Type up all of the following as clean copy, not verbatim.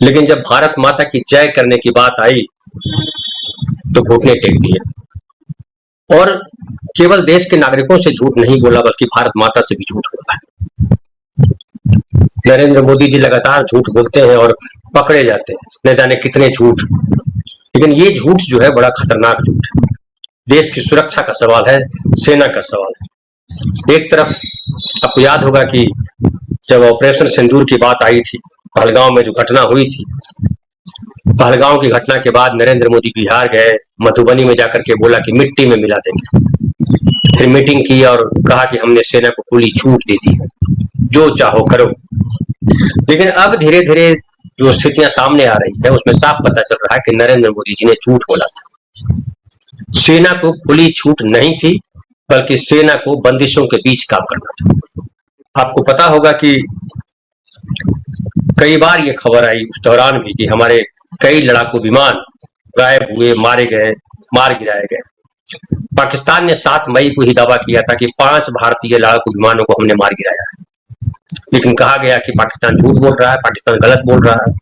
लेकिन जब भारत माता की जय करने की बात आई तो घुटने टेक दिए और केवल देश के नागरिकों से झूठ नहीं बोला बल्कि भारत माता से भी झूठ बोला है। नरेंद्र मोदी जी लगातार झूठ बोलते हैं और पकड़े जाते हैं, न जाने कितने झूठ। लेकिन ये झूठ जो है बड़ा खतरनाक झूठ है। देश की सुरक्षा का सवाल है, सेना का सवाल है। एक तरफ आपको याद होगा कि जब ऑपरेशन सिंदूर की बात आई थी, पहलगांव में जो घटना हुई थी, पहलगांव की घटना के बाद नरेंद्र मोदी बिहार गए, मधुबनी में जाकर के बोला कि मिट्टी में मिला देंगे। फिर मीटिंग की और कहा कि हमने सेना को खुली छूट दे दी है, जो चाहो करो। लेकिन अब धीरे धीरे जो स्थितियां सामने आ रही है उसमें साफ पता चल रहा है कि नरेंद्र मोदी जी ने झूठ बोला था। सेना को खुली छूट नहीं थी बल्कि सेना को बंदिशों के बीच काम करना था। आपको पता होगा कि कई बार ये खबर आई उस दौरान भी कि हमारे कई लड़ाकू विमान गायब हुए, मारे गए, मार गिराए गए। पाकिस्तान ने 7 मई को ही दावा किया था कि 5 भारतीय लड़ाकू विमानों को हमने मार गिराया है, लेकिन कहा गया कि पाकिस्तान झूठ बोल रहा है, पाकिस्तान गलत बोल रहा है।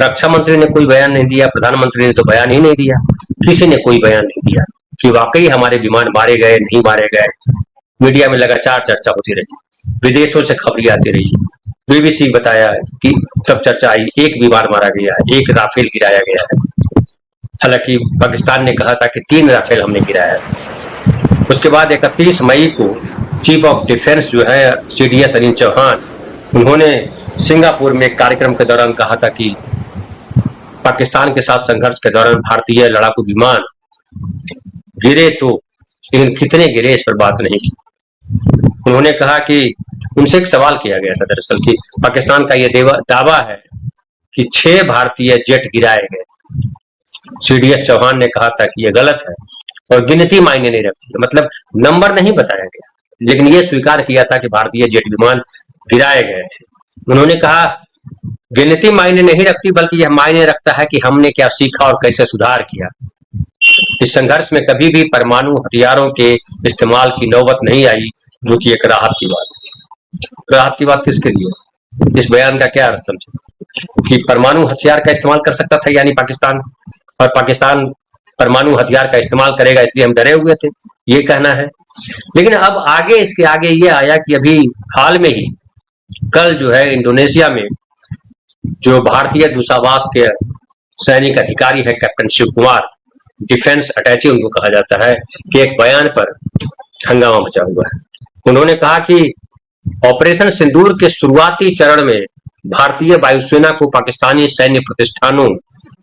रक्षा मंत्री ने कोई बयान नहीं दिया, प्रधानमंत्री ने तो बयान ही नहीं दिया, किसी ने कोई बयान नहीं दिया कि वाकई हमारे विमान मारे गए, नहीं मारे गए। मीडिया में लगातार चर्चा होती रही, विदेशों से खबरें आती रही, बीबीसी बताया कि तब चर्चा आई, एक विमान मारा गया है, एक राफेल गिराया गया है। हालांकि पाकिस्तान ने कहा था कि 3 राफेल हमने गिराया है। उसके बाद 31 मई को चीफ ऑफ डिफेंस जो है CDS अनिल चौहान, उन्होंने सिंगापुर में एक कार्यक्रम के दौरान कहा था कि पाकिस्तान के साथ संघर्ष के दौरान भारतीय लड़ाकू विमान गिरे तो, लेकिन कितने गिरे इस पर बात नहीं की। उन्होंने कहा कि उनसे एक सवाल किया गया था दरअसल कि पाकिस्तान का यह दावा है कि 6 भारतीय जेट गिराए गए। CDS चौहान ने कहा था कि यह गलत है और गिनती मायने नहीं रखती है, मतलब नंबर नहीं बताया गया, लेकिन यह स्वीकार किया था कि भारतीय जेट विमान गिराए गए थे। उन्होंने कहा गिनती मायने नहीं रखती बल्कि यह मायने रखता है कि हमने क्या सीखा और कैसे सुधार किया। इस संघर्ष में कभी भी परमाणु हथियारों के इस्तेमाल की नौबत नहीं आई, जो कि एक राहत की बात है। राहत की बात किसके लिए? इस बयान का क्या अर्थ समझे कि परमाणु हथियार का इस्तेमाल कर सकता था यानी पाकिस्तान, और पाकिस्तान परमाणु हथियार का इस्तेमाल करेगा इसलिए हम डरे हुए थे, ये कहना है। लेकिन अब आगे इसके आगे ये आया कि अभी हाल में ही कल जो है इंडोनेशिया में जो भारतीय दूतावास के सैनिक अधिकारी है कैप्टन शिव कुमार, डिफेंस अटैची उनको कहा जाता है, कि एक बयान पर हंगामा मचा हुआ है। उन्होंने कहा कि ऑपरेशन सिंदूर के शुरुआती चरण में भारतीय वायुसेना को पाकिस्तानी सैन्य प्रतिष्ठानों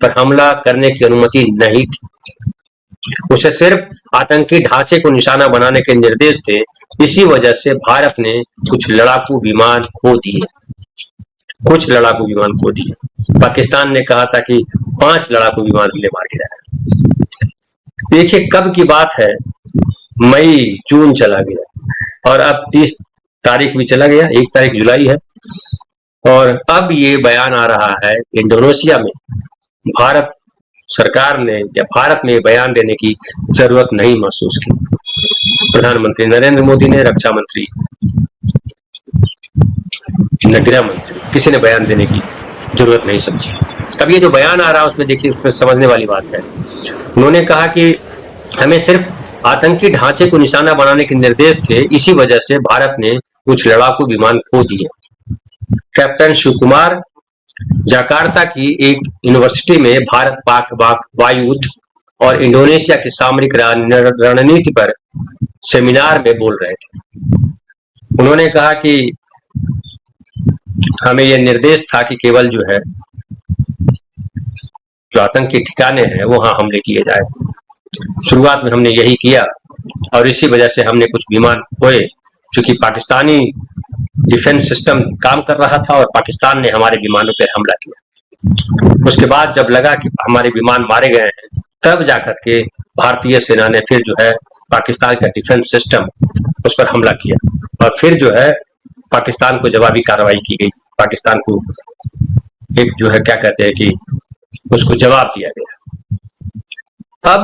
पर हमला करने की अनुमति नहीं थी, उसे सिर्फ आतंकी ढांचे को निशाना बनाने के निर्देश थे। इसी वजह से भारत ने कुछ लड़ाकू विमान खो दिए, पाकिस्तान ने कहा था कि 5 लड़ाकू विमान हमने मार गिराया। देखिए कब की बात है, मई जून चला गया और अब 30 तारीख भी चला गया, 1 तारीख जुलाई है, और अब ये बयान आ रहा है इंडोनेशिया में भारत सरकार ने या भारत में बयान देने की जरूरत नहीं महसूस की। प्रधानमंत्री नरेंद्र मोदी ने, रक्षा मंत्री, गृह मंत्री, किसी ने बयान देने की जरूरत नहीं समझी। अब ये जो बयान आ रहा है उसमें देखिए, उसमें समझने वाली बात है। उन्होंने कहा कि हमें सिर्फ आतंकी ढांचे को निशाना बनाने के निर्देश थे, इसी वजह से भारत ने कुछ लड़ाकू विमान खो दिए। कैप्टन शिव कुमार जकार्ता की एक यूनिवर्सिटी में भारत पाक वायु युद्ध और इंडोनेशिया की सामरिक रणनीति पर सेमिनार में बोल रहे थे। उन्होंने कहा कि हमें यह निर्देश था कि केवल जो है जो आतंकी ठिकाने हैं वहां हमले किए जाए। शुरुआत में हमने यही किया और इसी वजह से हमने कुछ विमान खोए, क्योंकि पाकिस्तानी डिफेंस सिस्टम काम कर रहा था और पाकिस्तान ने हमारे विमानों पर हमला किया। उसके बाद जब लगा कि हमारे विमान मारे गए हैं, तब जाकर के भारतीय सेना ने फिर जो है पाकिस्तान का डिफेंस सिस्टम उस पर हमला किया और फिर जो है पाकिस्तान को जवाबी कार्रवाई की गई। पाकिस्तान को एक जो है क्या कहते हैं कि उसको जवाब दिया गया। अब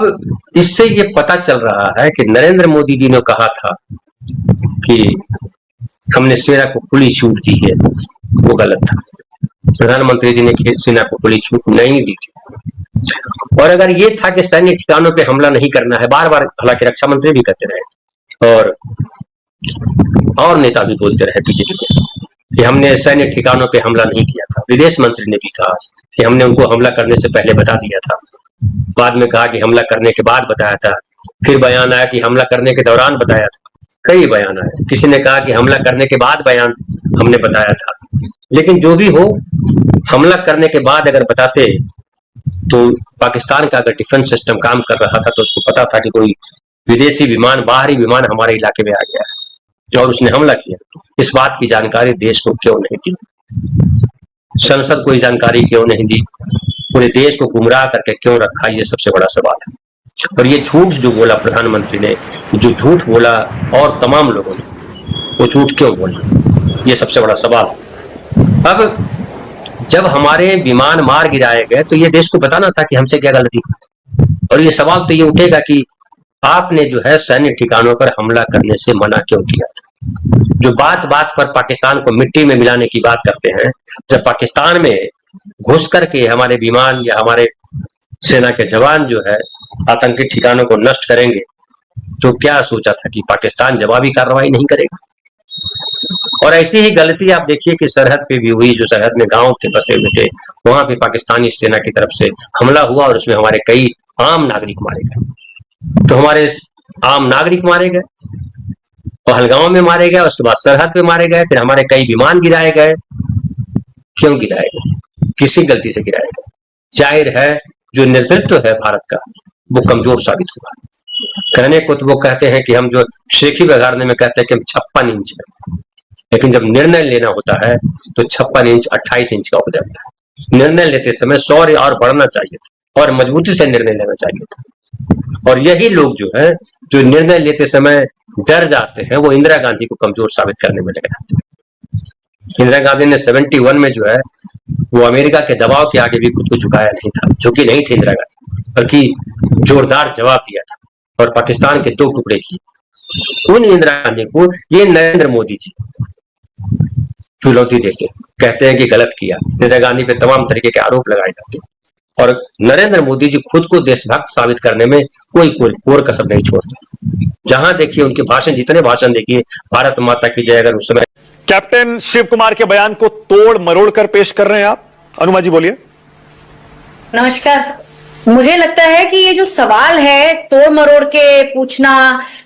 इससे ये पता चल रहा है कि नरेंद्र मोदी जी ने कहा था कि हमने सेना को खुली छूट दी है, वो गलत था। प्रधानमंत्री जी ने सेना को खुली छूट नहीं दी थी। और अगर ये था कि सैन्य ठिकानों पे हमला नहीं करना है, बार बार हालांकि रक्षा मंत्री भी कहते रहे और नेता भी बोलते रहे बीजेपी के कि हमने सैन्य ठिकानों पे हमला नहीं किया था। विदेश मंत्री ने भी कहा कि हमने उनको हमला करने से पहले बता दिया था, बाद में कहा कि हमला करने के बाद बताया था, फिर बयान आया कि हमला करने के दौरान बताया था, कई बयान आए। किसी ने कहा कि हमला करने के बाद बयान हमने बताया था। लेकिन जो भी हो, हमला करने के बाद अगर बताते तो पाकिस्तान का अगर डिफेंस सिस्टम काम कर रहा था तो उसको पता था कि कोई विदेशी विमान, बाहरी विमान हमारे इलाके में आ गया है और उसने हमला किया। इस बात की जानकारी देश को क्यों नहीं दी? संसद को जानकारी क्यों नहीं दी? पूरे देश को गुमराह करके क्यों रखा? ये सबसे बड़ा सवाल है। और ये झूठ जो बोला प्रधानमंत्री ने, जो झूठ बोला और तमाम लोगों ने, वो झूठ क्यों बोला? ये सबसे बड़ा सवाल है। अब जब हमारे विमान मार गिराए गए तो ये देश को बताना था कि हमसे क्या गलती। और ये सवाल तो ये उठेगा कि आपने जो है सैन्य ठिकानों पर हमला करने से मना क्यों किया था? जो बात बात पर पाकिस्तान को मिट्टी में मिलाने की बात करते हैं, जब पाकिस्तान में घुस करके हमारे विमान या हमारे सेना के जवान जो है आतंकी ठिकानों को नष्ट करेंगे, तो क्या सोचा था कि पाकिस्तान जवाबी कार्रवाई नहीं करेगा? और ऐसी ही गलती आप देखिए कि सरहद पे भी हुई, जो सरहद में गांव थे बसे हुए थे, वहां पे पाकिस्तानी सेना की तरफ से हमला हुआ और उसमें हमारे कई आम नागरिक मारे गए। तो हमारे आम नागरिक मारे गए, पहलगांव में मारे गए, उसके बाद सरहद पे मारे गए, फिर हमारे कई विमान गिराए गए। क्यों गिराए गए? किसी गलती से गिराए गए? जाहिर है जो नेतृत्व है भारत का वो कमजोर साबित हुआ। कहने को तो वो कहते हैं कि हम जो शेखी बगाड़ने में कहते हैं कि हम 56 इंच है, लेकिन जब निर्णय लेना होता है तो 56 इंच 28 इंच का हो जाता है। निर्णय लेते समय शौर्य और बढ़ना चाहिए था और मजबूती से निर्णय लेना चाहिए था। और यही लोग जो है जो निर्णय लेते समय डर जाते हैं, वो इंदिरा गांधी को कमजोर साबित करने में लगे रहते हैं। इंदिरा गांधी ने 71 में जो है वो अमेरिका के दबाव के आगे भी खुद को झुकाया नहीं था, झुकी नहीं थी इंदिरा गांधी, बल्कि जोरदार जवाब दिया था और पाकिस्तान के 2 टुकड़े किए। उन इंदिरा गांधी को ये नरेंद्र मोदी जी चुनौती देते, कहते हैं कि गलत किया। इंदिरा गांधी पे तमाम तरीके के आरोप लगाए जाते हैं और नरेंद्र मोदी जी खुद को देशभक्त साबित करने में कोई कोर कसर नहीं छोड़ते। जहां देखिए उनके भाषण, जितने भाषण देखिए भारत माता की जय, अगर उस समय कैप्टन शिव कुमार के बयान को तोड़ मरोड़ कर पेश कर रहे हैं आप। अनुमा जी बोलिए। नमस्कार। मुझे लगता है कि ये जो सवाल है तोड़ मरोड़ के पूछना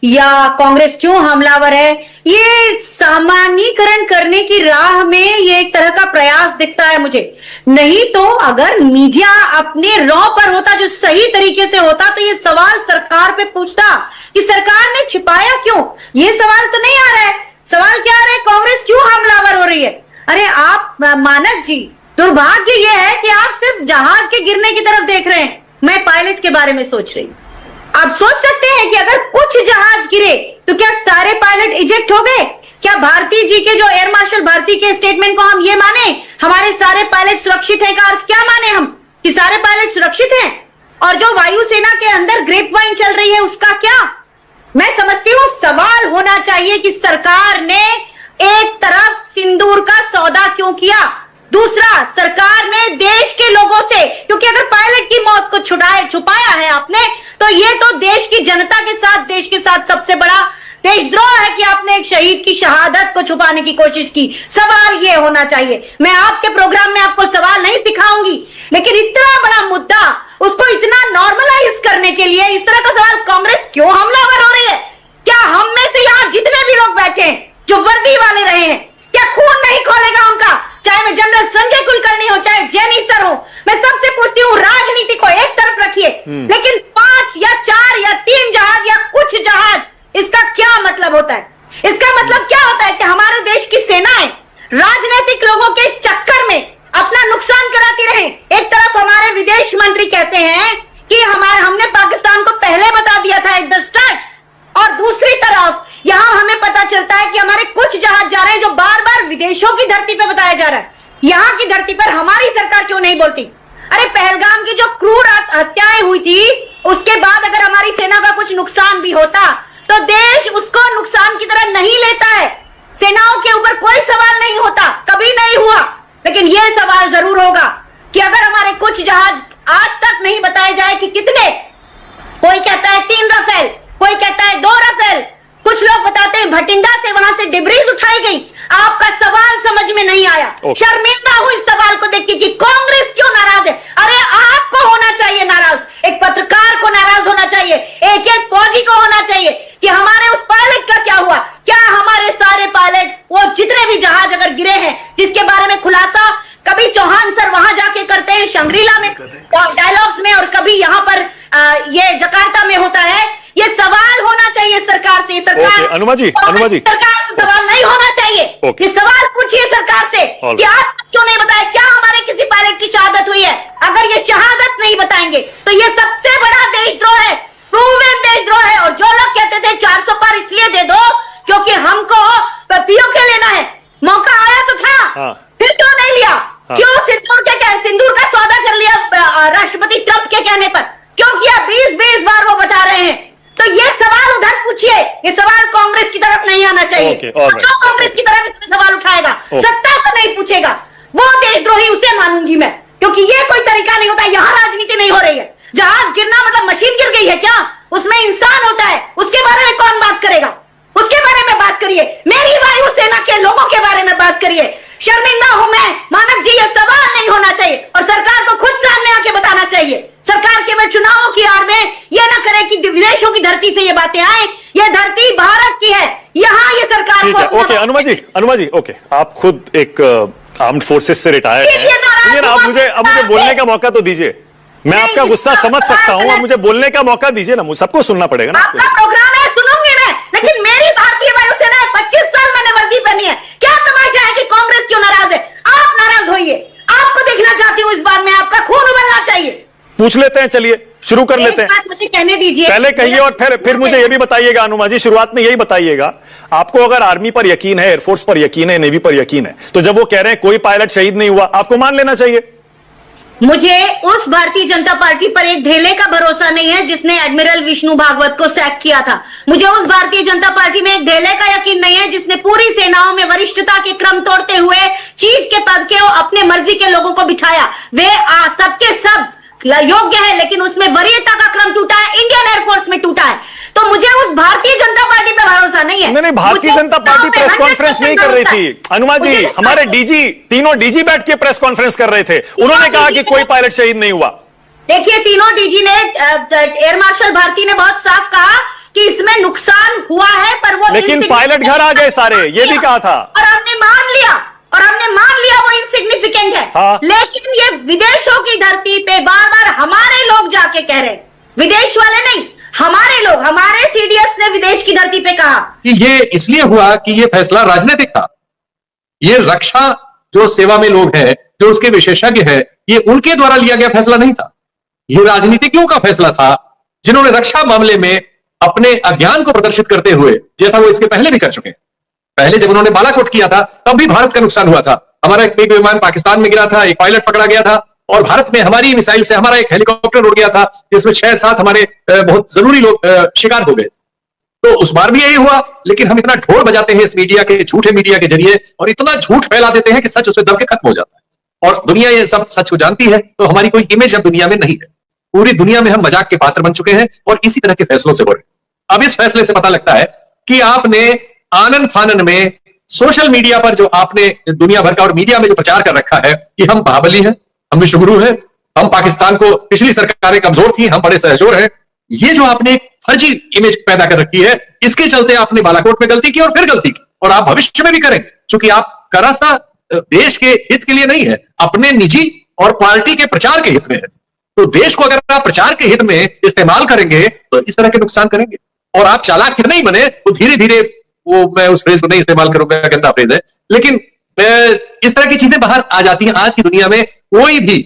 या कांग्रेस क्यों हमलावर है, ये सामान्यीकरण करने की राह में ये एक तरह का प्रयास दिखता है मुझे। नहीं तो अगर मीडिया अपने रॉ पर होता, जो सही तरीके से होता, तो ये सवाल सरकार पे पूछता कि सरकार ने छिपाया क्यों। ये सवाल तो नहीं आ रहा है। सवाल क्या आ रहा है? कांग्रेस क्यों हमलावर हो रही है? अरे आप मानक जी, दुर्भाग्य ये है कि आप सिर्फ जहाज के गिरने की तरफ देख रहे हैं। मैं पायलट के बारे में सोच रही हूं। आप सोच सकते हैं कि अगर कुछ जहाज गिरे तो क्या सारे पायलट इजेक्ट हो गए? क्या भारती जी के, जो एयर मार्शल भारती के स्टेटमेंट को हम ये माने हमारे सारे पायलट सुरक्षित है का अर्थ क्या माने हम कि सारे पायलट सुरक्षित हैं? और जो वायुसेना के अंदर ग्रेप वाइन चल रही है उसका क्या? मैं समझती हूं सवाल होना चाहिए कि सरकार ने एक तरफ सिंदूर का सौदा क्यों किया, दूसरा सरकार ने देश के लोगों से, क्योंकि अगर पायलट की मौत को छुपाया है आपने, तो ये तो देश की जनता के साथ, देश के साथ सबसे बड़ा देशद्रोह है कि आपने एक शहीद की शहादत को छुपाने की कोशिश की। सवाल ये होना चाहिए। मैं आपके प्रोग्राम में आपको सवाल नहीं सिखाऊंगी, लेकिन इतना बड़ा मुद्दा, उसको इतना नॉर्मलाइज करने के लिए इस तरह का सवाल कांग्रेस क्यों हमलावर हो रही है? क्या हम में से यहाँ जितने भी लोग बैठे हैं जो वर्दी वाले रहे हैं, क्या खून नहीं खोलेगा उनका? चाहे मैं जनरल संजय कुलकर्णी हो, चाहे जेनी सर हो, मैं सबसे पूछती हूँ, राजनीति को एक तरफ रखिए, लेकिन 5 या 4 या 3 जहाज या कुछ जहाज, इसका क्या मतलब होता है? इसका मतलब क्या होता है कि हमारे देश की सेनाएं राजनीतिक लोगों के चक्कर में अपना नुकसान कराती रहे। एक तरफ हमारे विदेश मंत्री कहते हैं कि हमने पाकिस्तान को पहले बता दिया था एट द स्टार्ट, और दूसरी तरफ यहां हमें पता चलता है कि हमारे कुछ जहाज जा रहे हैं जो बार बार विदेशों की धरती पे बताया जा रहा है। यहां की धरती पर हमारी सरकार क्यों नहीं बोलती? अरे पहलगाम की जो क्रूर हत्याएं हुई थी, उसके बाद अगर हमारी सेना का कुछ नुकसान भी होता तो देश उसको नुकसान की तरह नहीं लेता है। सेनाओं के ऊपर कोई सवाल नहीं होता, कभी नहीं हुआ। लेकिन यह सवाल जरूर होगा कि अगर हमारे कुछ जहाज आज तक नहीं बताए जाए कि कितने, कोई कहता है 3 राफेल, कोई कहता है 2 राफेल, कुछ लोग बताते हैं भटिंडा से वहां से डिब्रीज उठाई गई। आपका सवाल समझ में नहीं आया। शर्मिंदा हूं इस सवाल को देख के कि कांग्रेस क्यों नाराज है। अरे आपको होना चाहिए नाराज, एक पत्रकार को नाराज होना चाहिए, एक फौजी को होना चाहिए कि हमारे उस पायलट का क्या हुआ। क्या हमारे सारे पायलट, वो जितने भी जहाज अगर गिरे हैं जिसके बारे में खुलासा कभी चौहान सर वहां जाके करते हैं शंग्रीला में डायलॉग्स में, और कभी यहां पर ये जकार्ता में होता है। ये सवाल होना चाहिए सरकार से। सरकार अनुमा जी सरकार से सवाल नहीं होना चाहिए। ये सवाल पूछिए सरकार से कि आज तक क्यों नहीं बताया, क्या हमारे किसी पायलट की शहादत हुई है। अगर ये शहादत नहीं बताएंगे तो ये सबसे बड़ा देशद्रोह है, प्रूवन देशद्रोह है। और जो लोग कहते थे 400 पार इसलिए दे दो क्योंकि हमको पीओके लेना है, मौका आया तो था, फिर क्यों नहीं लिया? क्यों सिंदूर का सौदा कर लिया राष्ट्रपति ट्रंप के कहने पर, क्यों किया? 20 बार वो बता रहे हैं। तो ये सवाल उधर पूछिए, ये सवाल कांग्रेस की तरफ नहीं आना चाहिए। जो कांग्रेस की तरफ इसमें सवाल उठाएगा, सत्ता से नहीं पूछेगा, वो देशद्रोही उसे मानूंगी मैं, क्योंकि ये कोई तरीका नहीं होता। यहां राजनीति नहीं हो रही है। जहाज गिरना मतलब मशीन गिर गई है क्या? उसमें इंसान होता है, उसके बारे में कौन बात करेगा? उसके बारे में बात करिए। मेरी वायुसेना के लोगों के बारे में बात करिए। शर्मिंदा हूं मैं, मानक जी, ये सवाल नहीं होना चाहिए और सरकार को खुद सामने आके बताना चाहिए। सरकार केवल चुनावों की आड़ में ये ना करे कि विदेशों की धरती से ये बातें आए। ये धरती भारत की है, यहाँ ये सरकार को। ओके अनुमा जी, ओके, आप खुद एक आर्म्ड फोर्सेस से रिटायर्ड हैं। आप मुझे बोलने का मौका तो दीजिए। मैं आपका गुस्सा समझ सकता हूं, आप मुझे बोलने का मौका दीजिए ना, मुझे सबको सुनना पड़ेगा ना। आपका प्रोग्राम है, सुनूंगी मैं, लेकिन मेरी भारतीय वायुसेना 25 साल मैंने वर्दी पहनी है। क्या तमाशा है कि कांग्रेस क्यों नाराज है? आप नाराज होइए, आपको देखना चाहती हूँ इस बार में, आपका खून उबलना चाहिए। पूछ लेते हैं, चलिए शुरू कर लेते हैं। मुझे कहने दीजिए, पहले कहिए और फिर मुझे ये भी बताइएगा अनुमा जी, शुरुआत में यही बताइएगा, आपको अगर आर्मी पर यकीन है, एयरफोर्स पर यकीन है, नेवी पर यकीन है, तो जब वो कह रहे हैं कोई पायलट शहीद नहीं हुआ, आपको मान लेना चाहिए। मुझे उस भारतीय जनता पार्टी पर एक ढेले का भरोसा नहीं है जिसने एडमिरल विष्णु भागवत को सैक किया था। मुझे उस भारतीय जनता पार्टी में एक ढेले का यकीन नहीं है जिसने पूरी सेनाओं में वरिष्ठता के क्रम तोड़ते हुए चीफ के पद के और अपने मर्जी के लोगों को बिठाया। वे सबके सब योग्य है, लेकिन उसमें वरीयता का क्रम टूटा है, इंडियन एयरफोर्स में टूटा है। तो मुझे उस भारतीय जनता पार्टी पर भरोसा नहीं है। नहीं, Bharatiya Janata party press conference नहीं कर रही थी अनुमा जी। हमारे डीजी, तीनों डीजी बैठ के प्रेस कॉन्फ्रेंस कर रहे थे, उन्होंने कहा कि कोई पायलट शहीद नहीं हुआ। देखिए, तीनों डीजी ने, एयर मार्शल भारती ने बहुत साफ कहा कि इसमें नुकसान हुआ है, पर वो लेकिन पायलट घर आ गए सारे, ये भी कहा था और हमने मान लिया वो इनसिग्निफिकेंट है। हाँ। लेकिन ये विदेशों की धरती पे बार बार हमारे लोग जाके कह रहे, विदेश वाले नहीं, हमारे लोग, हमारे सीडीएस ने विदेश की धरती पे कहा कि ये इसलिए हुआ कि ये फैसला राजनीतिक था। ये रक्षा जो सेवा में लोग हैं, जो उसके विशेषज्ञ हैं, ये उनके द्वारा लिया गया फैसला नहीं था। ये राजनीतिज्ञों का फैसला था, जिन्होंने रक्षा मामले में अपने अज्ञान को प्रदर्शित करते हुए, जैसा वो इसके पहले भी कर चुके हैं। पहले जब उन्होंने बालाकोट किया था तब भी भारत का नुकसान हुआ था। हमारा एक विमान पाकिस्तान में गिरा था, एक पायलट पकड़ा गया था, और भारत में हमारी मिसाइल से हमारा एक हेलीकॉप्टर उड़ गया था जिसमें 6-7 हमारे बहुत जरूरी लोग शिकार हो गए। तो उस बार भी यही हुआ। लेकिन हम इतना ढोल बजाते हैं इस मीडिया के, झूठे मीडिया के जरिए, और इतना झूठ फैला देते हैं कि सच उसे दब के खत्म हो जाता है। और दुनिया ये सब सच को जानती है, तो हमारी कोई इमेज अब दुनिया में नहीं है। पूरी दुनिया में हम मजाक के पात्र बन चुके हैं और इसी तरह के फैसलों से हो रहे हैं। अब इस फैसले से पता लगता है कि आपने आनन फानन में सोशल मीडिया पर जो आपने दुनिया भर का और मीडिया में जो प्रचार कर रखा है कि हम बाहुबली हैं, हम विश्वगुरु हैं, हम पाकिस्तान को, पिछली सरकारें कमजोर थी, हम बड़े सहजोर हैं, ये जो आपने एक फर्जी इमेज पैदा कर रखी है, इसके चलते आपने बालाकोट में गलती की और फिर गलती की, और आप भविष्य में भी करें, क्योंकि आपका रास्ता देश के हित के लिए नहीं है, अपने निजी और पार्टी के प्रचार के हित में है। तो देश को अगर आप प्रचार के हित में इस्तेमाल करेंगे तो इस तरह के नुकसान करेंगे। और आप चालाक नहीं बने तो धीरे धीरे, वो मैं उस फ्रेज को नहीं इस्तेमाल करूंगा, गंदा फ्रेज है, लेकिन इस तरह की चीजें बाहर आ जाती हैं। आज की दुनिया में कोई भी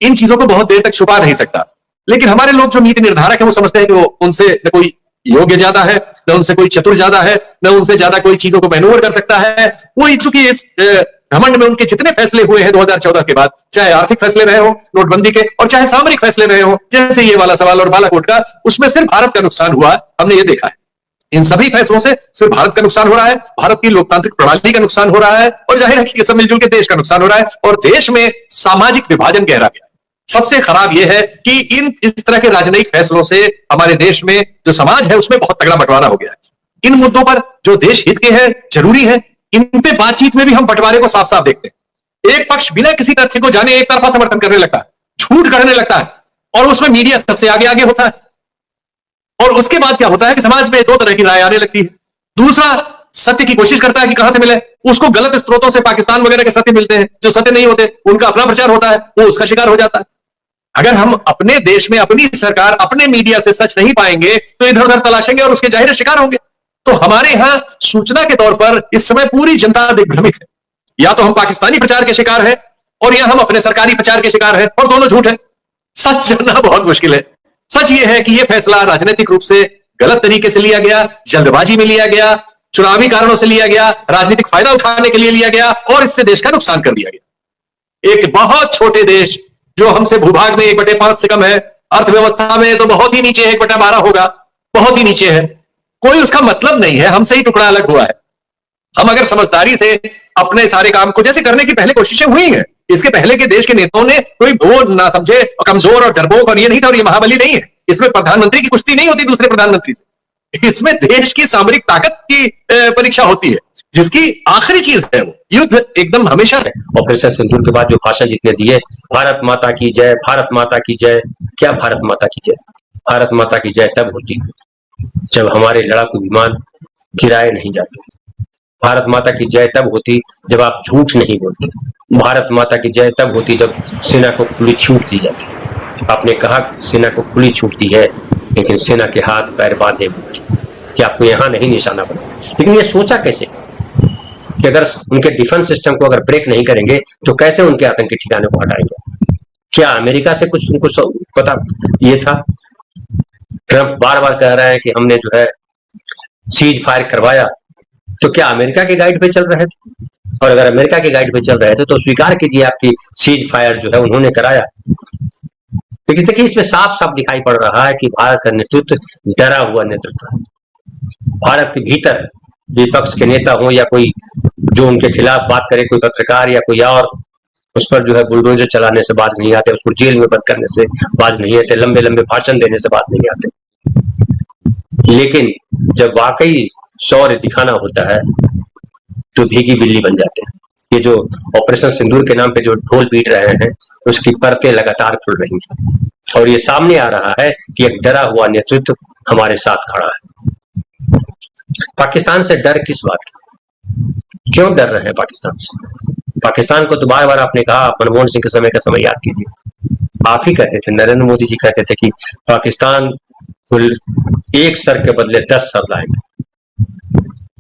इन चीजों को बहुत देर तक छुपा नहीं सकता, लेकिन हमारे लोग जो नीति निर्धारक है वो समझते हैं कि वो उनसे न कोई योग्य ज्यादा है, न उनसे कोई चतुर ज्यादा है, न उनसे ज्यादा कोई चीजों को मैनूवर कर सकता है। वो चूंकि इस घमंड में उनके जितने फैसले हुए हैं 2014 के बाद, चाहे आर्थिक फैसले रहे हो नोटबंदी के, और चाहे सामरिक फैसले रहे हो, जैसे ये वाला सवाल और बालाकोट का, उसमें सिर्फ भारत का नुकसान हुआ, हमने ये देखा है। इन सभी फैसलों से सिर्फ भारत का नुकसान हो रहा है, भारत की लोकतांत्रिक प्रणाली का नुकसान हो रहा है, और जाहिर है कि सब मिलजुल के देश का नुकसान हो रहा है, और देश में सामाजिक विभाजन गहरा गया है। सबसे खराब यह है कि इस तरह के राजनयिक फैसलों से हमारे देश में जो समाज है उसमें बहुत तगड़ा बंटवारा हो गया है। इन मुद्दों पर जो देश हित के हैं, जरूरी है, इन पे बातचीत में भी हम बंटवारे को साफ साफ देखते हैं। एक पक्ष बिना किसी तथ्य को जाने एक तरफा समर्थन करने लगता है, झूठ गढ़ने लगता है, और उसमें मीडिया सबसे आगे आगे होता है। और उसके बाद क्या होता है कि समाज में दो तरह की राय आने लगती है। दूसरा सत्य की कोशिश करता है कि कहां से मिले, उसको गलत स्रोतों से पाकिस्तान वगैरह के सत्य मिलते हैं, जो सत्य नहीं होते उनका अपना प्रचार होता है, वो उसका शिकार हो जाता है। अगर हम अपने देश में अपनी सरकार अपने मीडिया से सच नहीं पाएंगे तो इधर उधर तलाशेंगे और उसके जाहिर शिकार होंगे। तो हमारे यहां सूचना के तौर पर इस समय पूरी जनता दिग्भ्रमित है। या तो हम पाकिस्तानी प्रचार के शिकार हैं और या हम अपने सरकारी प्रचार के शिकार हैं, और दोनों झूठ है। सच जानना बहुत मुश्किल है। सच यह है कि यह फैसला राजनीतिक रूप से गलत तरीके से लिया गया, जल्दबाजी में लिया गया, चुनावी कारणों से लिया गया, राजनीतिक फायदा उठाने के लिए लिया गया, और इससे देश का नुकसान कर दिया गया। एक बहुत छोटे देश जो हमसे भूभाग में 1/5 से कम है, अर्थव्यवस्था में तो बहुत ही नीचे है, 1/12 होगा, बहुत ही नीचे है, कोई उसका मतलब नहीं है, हमसे ही टुकड़ा अलग हुआ है। हम अगर समझदारी से अपने सारे काम को जैसे करने की पहले कोशिशें हुई हैं, इसके पहले के देश के नेताओं ने कोई वो ना समझे और कमजोर और डरपोक और ये नहीं था और ये महाबली नहीं है। इसमें प्रधानमंत्री की कुश्ती नहीं होती दूसरे प्रधानमंत्री से, इसमें देश की सामरिक ताकत की परीक्षा होती है, जिसकी आखिरी चीज है वो युद्ध एकदम हमेशा से। ऑपरेशन सिंदूर के बाद जो भाषण जितने दिए, भारत माता की जय, भारत माता की जय, क्या भारत माता की जय? भारत माता की जय तब होती जब हमारे लड़ाकू विमान गिराए नहीं जाते। भारत माता की जय तब होती जब आप झूठ नहीं बोलते। भारत माता की जय तब होती जब सेना को खुली छूट दी जाती। आपने कहा सेना को खुली छूट दी है, लेकिन सेना के हाथ पैर बांधे हुए कि आपको यहां नहीं निशाना बना। लेकिन ये सोचा कैसे कि अगर उनके डिफेंस सिस्टम को अगर ब्रेक नहीं करेंगे तो कैसे उनके आतंकी ठिकाने को हटाएंगे? क्या अमेरिका से कुछ उनको पता ये था? ट्रंप बार बार कह रहा है कि हमने जो है सीज फायर करवाया, तो क्या अमेरिका के गाइड पे चल रहे थे? और अगर अमेरिका के गाइड पे चल रहे थे तो स्वीकार कीजिए आपकी सीज फायर जो है उन्होंने कराया। लेकिन देखिए इसमें साफ साफ दिखाई पड़ रहा है कि भारत का नेतृत्व डरा हुआ नेतृत्व है। भारत के भीतर विपक्ष के नेता हो या कोई जो उनके खिलाफ बात करे, कोई पत्रकार या कोई और, उस पर जो है बुलडोजर चलाने से बाज नहीं आते, उसको जेल में बंद करने से बाज नहीं आते, लंबे लंबे भाषण देने से बात नहीं आते। लेकिन जब वाकई शौर्य दिखाना होता है तो भीगी बिल्ली बन जाते हैं। ये जो ऑपरेशन सिंदूर के नाम पे जो ढोल पीट रहे हैं उसकी परतें लगातार खुल रही हैं, और ये सामने आ रहा है कि एक डरा हुआ नेतृत्व हमारे साथ खड़ा है। पाकिस्तान से डर किस बात की? क्यों डर रहे हैं पाकिस्तान से? पाकिस्तान को तो बार बार आपने कहा, मनमोहन सिंह के समय का समय याद कीजिए, आप ही कहते थे, नरेंद्र मोदी जी कहते थे कि पाकिस्तान कुल एक सर के बदले 10 सर लाएंगे।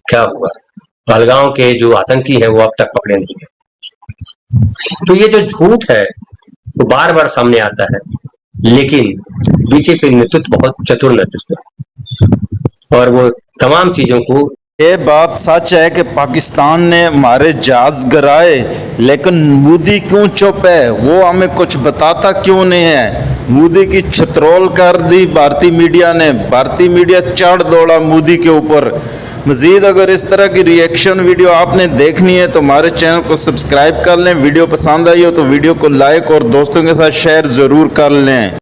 क्या हुआ? पहलगांव के जो आतंकी है वो अब तक पकड़े नहीं गए। तो ये जो झूठ है वो बार बार सामने आता है, लेकिन बीजेपी नेतृत्व बहुत चतुर नेतृत्व है और वो तमाम चीजों को। ये बात सच है कि पाकिस्तान ने हमारे जहाज गिराए, लेकिन मोदी क्यों चुप है? वो हमें कुछ बताता क्यों नहीं है? मोदी की छत्रोल कर दी भारतीय मीडिया ने, भारतीय मीडिया चढ़ दौड़ा मोदी के ऊपर। मज़ीद अगर इस तरह की रिएक्शन वीडियो आपने देखनी है तो हमारे चैनल को सब्सक्राइब कर लें। वीडियो पसंद आई हो तो वीडियो को लाइक और दोस्तों के साथ शेयर ज़रूर कर लें।